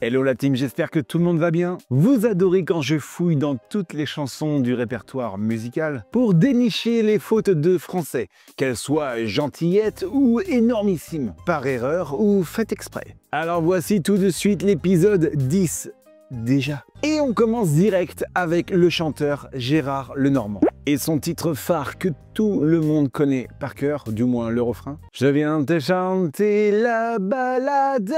Hello la team, j'espère que tout le monde va bien. Vous adorez quand je fouille dans toutes les chansons du répertoire musical pour dénicher les fautes de français, qu'elles soient gentillettes ou énormissimes, par erreur ou faites exprès. Alors voici tout de suite l'épisode 10 déjà. Et on commence direct avec le chanteur Gérard Lenormand et son titre phare que tout le monde connaît par cœur, du moins le refrain. Je viens te chanter la balade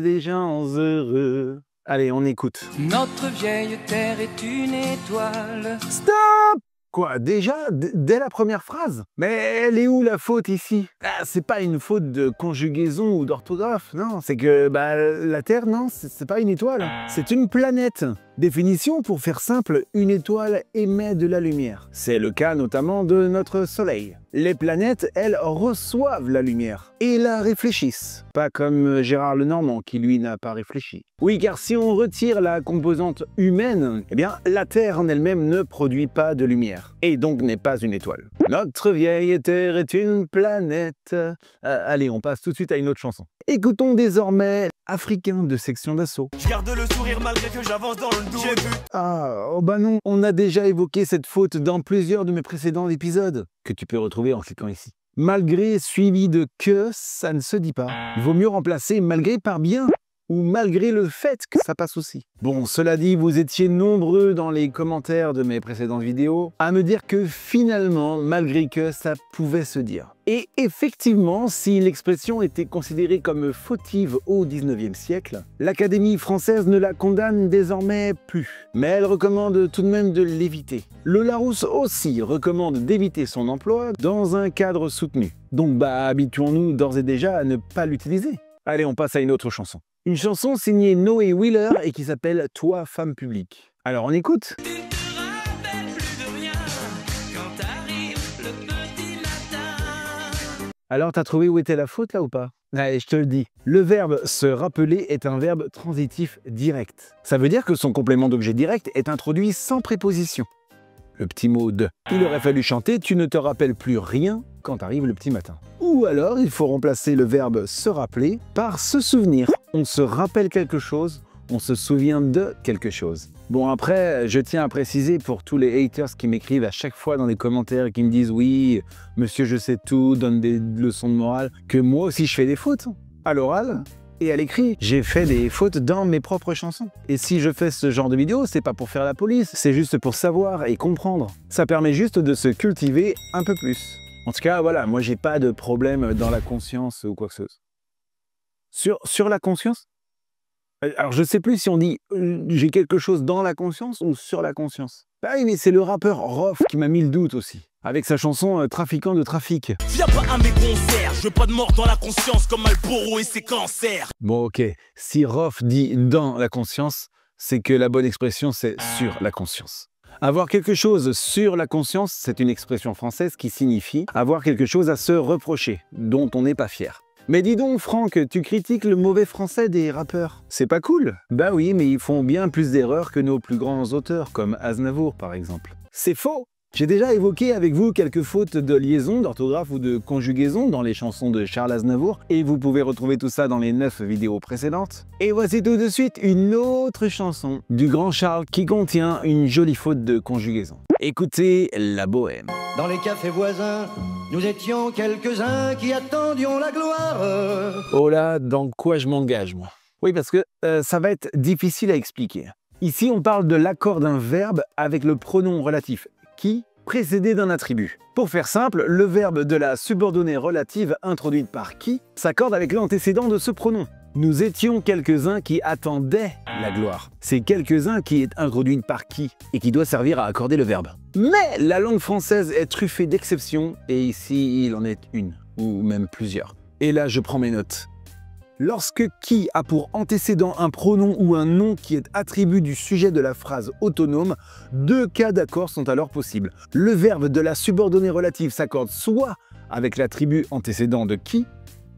des gens heureux. Allez, on écoute. Notre vieille terre est une étoile. Stop! Quoi, déjà, dès la première phrase? Mais elle est où la faute ici? Ah, c'est pas une faute de conjugaison ou d'orthographe, non. C'est que, la Terre, non, c'est pas une étoile. C'est une planète. Définition, pour faire simple, une étoile émet de la lumière. C'est le cas notamment de notre Soleil. Les planètes, elles, reçoivent la lumière et la réfléchissent. Pas comme Gérard Lenormand qui, lui, n'a pas réfléchi. Oui, car si on retire la composante humaine, eh bien, la Terre en elle-même ne produit pas de lumière et donc n'est pas une étoile. Notre vieille Terre est une planète. Allez, on passe tout de suite à une autre chanson. Écoutons désormais Africain de Section d'Assaut. Je garde le sourire malgré que j'avance dans le doute. Ah, oh bah non, on a déjà évoqué cette faute dans plusieurs de mes précédents épisodes, que tu peux retrouver en cliquant ici. Malgré suivi de que, ça ne se dit pas. Il vaut mieux remplacer malgré par bien, ou malgré le fait que ça passe aussi. Bon, cela dit, vous étiez nombreux dans les commentaires de mes précédentes vidéos à me dire que finalement, malgré que, ça pouvait se dire. Et effectivement, si l'expression était considérée comme fautive au 19e siècle, l'Académie française ne la condamne désormais plus. Mais elle recommande tout de même de l'éviter. Le Larousse aussi recommande d'éviter son emploi dans un cadre soutenu. Donc habituons-nous d'ores et déjà à ne pas l'utiliser. Allez, on passe à une autre chanson. Une chanson signée Noé Wheeler et qui s'appelle « Toi, femme publique ». Alors on écoute. Tu te rappelles plus de rien quand arrive le petit matin. Alors t'as trouvé où était la faute là ou pas? Allez, je te le dis. Le verbe « se rappeler » est un verbe transitif direct. Ça veut dire que son complément d'objet direct est introduit sans préposition. Le petit mot « de ». Il aurait fallu chanter « Tu ne te rappelles plus rien quand arrive le petit matin ». Ou alors il faut remplacer le verbe « se rappeler » par « se souvenir ». On se rappelle quelque chose, on se souvient de quelque chose. Bon après, je tiens à préciser pour tous les haters qui m'écrivent à chaque fois dans les commentaires et qui me disent « Oui, monsieur je sais tout, donne des leçons de morale », que moi aussi je fais des fautes. À l'oral et à l'écrit, j'ai fait des fautes dans mes propres chansons. Et si je fais ce genre de vidéo, c'est pas pour faire la police, c'est juste pour savoir et comprendre. Ça permet juste de se cultiver un peu plus. En tout cas, voilà, moi j'ai pas de problème dans la conscience ou quoi que ce soit. Sur la conscience? Alors je sais plus si on dit j'ai quelque chose dans la conscience ou sur la conscience. Bah oui, mais c'est le rappeur Rof qui m'a mis le doute aussi, avec sa chanson Trafiquant de trafic. Viens pas à mes concerts, je veux pas de mort dans la conscience comme Malboro et ses cancers. Bon ok, si Rof dit dans la conscience, c'est que la bonne expression c'est sur la conscience. Avoir quelque chose sur la conscience, c'est une expression française qui signifie avoir quelque chose à se reprocher, dont on n'est pas fier. Mais dis donc Franck, tu critiques le mauvais français des rappeurs. C'est pas cool? Bah oui, mais ils font bien plus d'erreurs que nos plus grands auteurs, comme Aznavour par exemple. C'est faux! J'ai déjà évoqué avec vous quelques fautes de liaison, d'orthographe ou de conjugaison dans les chansons de Charles Aznavour, et vous pouvez retrouver tout ça dans les 9 vidéos précédentes. Et voici tout de suite une autre chanson du grand Charles qui contient une jolie faute de conjugaison. Écoutez La Bohème. Dans les cafés voisins, nous étions quelques-uns qui attendions la gloire. Oh là, dans quoi je m'engage moi? Oui, parce que ça va être difficile à expliquer. Ici, on parle de l'accord d'un verbe avec le pronom relatif qui précédé d'un attribut. Pour faire simple, le verbe de la subordonnée relative introduite par qui s'accorde avec l'antécédent de ce pronom. Nous étions quelques-uns qui attendaient la gloire. C'est quelques-uns qui est introduite par qui et qui doit servir à accorder le verbe. Mais la langue française est truffée d'exceptions et ici il en est une ou même plusieurs. Et là je prends mes notes. Lorsque qui a pour antécédent un pronom ou un nom qui est attribut du sujet de la phrase autonome, deux cas d'accord sont alors possibles. Le verbe de la subordonnée relative s'accorde soit avec l'attribut antécédent de qui,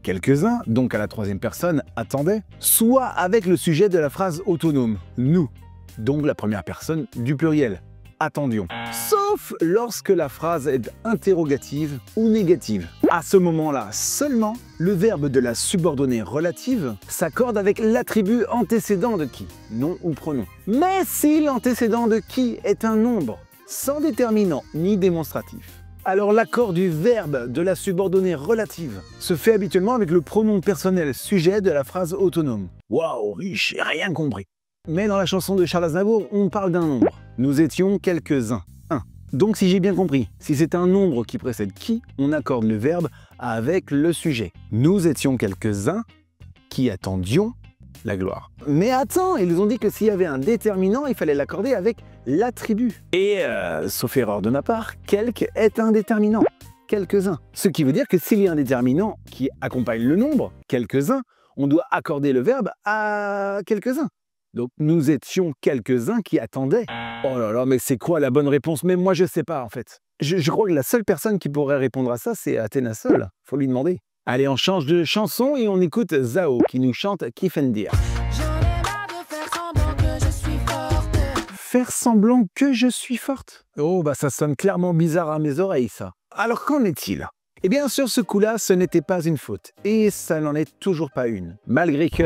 quelques-uns, donc à la troisième personne, attendaient, soit avec le sujet de la phrase autonome, nous, donc la première personne du pluriel, attendions. Sauf lorsque la phrase est interrogative ou négative. À ce moment-là seulement, le verbe de la subordonnée relative s'accorde avec l'attribut antécédent de qui, nom ou pronom. Mais si l'antécédent de qui est un nombre, sans déterminant ni démonstratif, alors l'accord du verbe de la subordonnée relative se fait habituellement avec le pronom personnel sujet de la phrase autonome. Waouh, riche, j'ai rien compris. Mais dans la chanson de Charles Aznavour, on parle d'un nombre. Nous étions quelques-uns. Donc si j'ai bien compris, si c'est un nombre qui précède qui, on accorde le verbe avec le sujet. Nous étions quelques-uns qui attendions la gloire. Mais attends, ils ont dit que s'il y avait un déterminant, il fallait l'accorder avec l'attribut. Et, sauf erreur de ma part, quelque est un déterminant. Quelques-uns. Ce qui veut dire que s'il y a un déterminant qui accompagne le nombre, quelques-uns, on doit accorder le verbe à quelques-uns. Donc nous étions quelques-uns qui attendaient. Oh là là, mais c'est quoi la bonne réponse? Mais moi je sais pas en fait. Je crois que la seule personne qui pourrait répondre à ça, c'est Athéna seule. Faut lui demander. Allez, on change de chanson et on écoute Zao qui nous chante Kiffendir. J'en ai marre de faire semblant que je suis forte. Faire semblant que je suis forte? Oh bah ça sonne clairement bizarre à mes oreilles ça. Alors qu'en est-il? Eh bien sur ce coup-là, ce n'était pas une faute. Et ça n'en est toujours pas une. Malgré que...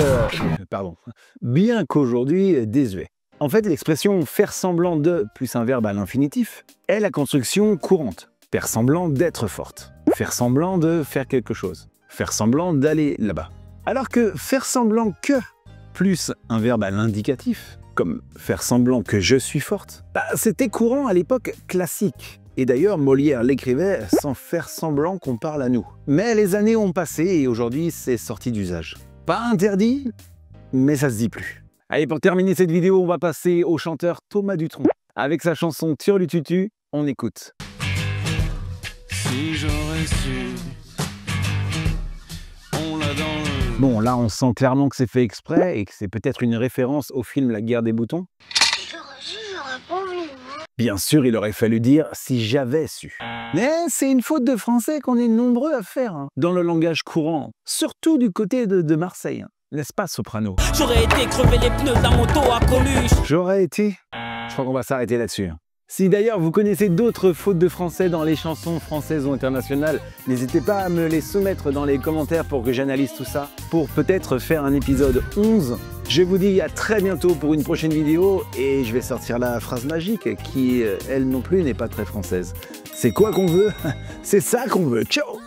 pardon. Bien qu'aujourd'hui désuet. En fait, l'expression « faire semblant de » plus un verbe à l'infinitif est la construction courante. Faire semblant d'être forte. Faire semblant de faire quelque chose. Faire semblant d'aller là-bas. Alors que faire semblant que plus un verbe à l'indicatif, comme faire semblant que je suis forte, bah, c'était courant à l'époque classique. Et d'ailleurs, Molière l'écrivait sans faire semblant qu'on parle à nous. Mais les années ont passé et aujourd'hui, c'est sorti d'usage. Pas interdit, mais ça se dit plus. Allez, pour terminer cette vidéo, on va passer au chanteur Thomas Dutronc. Avec sa chanson Turlututu, on écoute. Si j'aurais su, on l'a dans le... Bon, là, on sent clairement que c'est fait exprès et que c'est peut-être une référence au film La Guerre des boutons. J'aurais pas voulu. Bien sûr, il aurait fallu dire « si j'avais su ». Mais c'est une faute de français qu'on est nombreux à faire, hein, dans le langage courant, surtout du côté de Marseille. Hein. N'est-ce pas, Soprano? J'aurais été crever les pneus d'un moto à Coluche. J'aurais été... Je crois qu'on va s'arrêter là-dessus. Si d'ailleurs vous connaissez d'autres fautes de français dans les chansons françaises ou internationales, n'hésitez pas à me les soumettre dans les commentaires pour que j'analyse tout ça, pour peut-être faire un épisode 11. Je vous dis à très bientôt pour une prochaine vidéo et je vais sortir la phrase magique qui, elle non plus, n'est pas très française. C'est quoi qu'on veut? C'est ça qu'on veut. Ciao!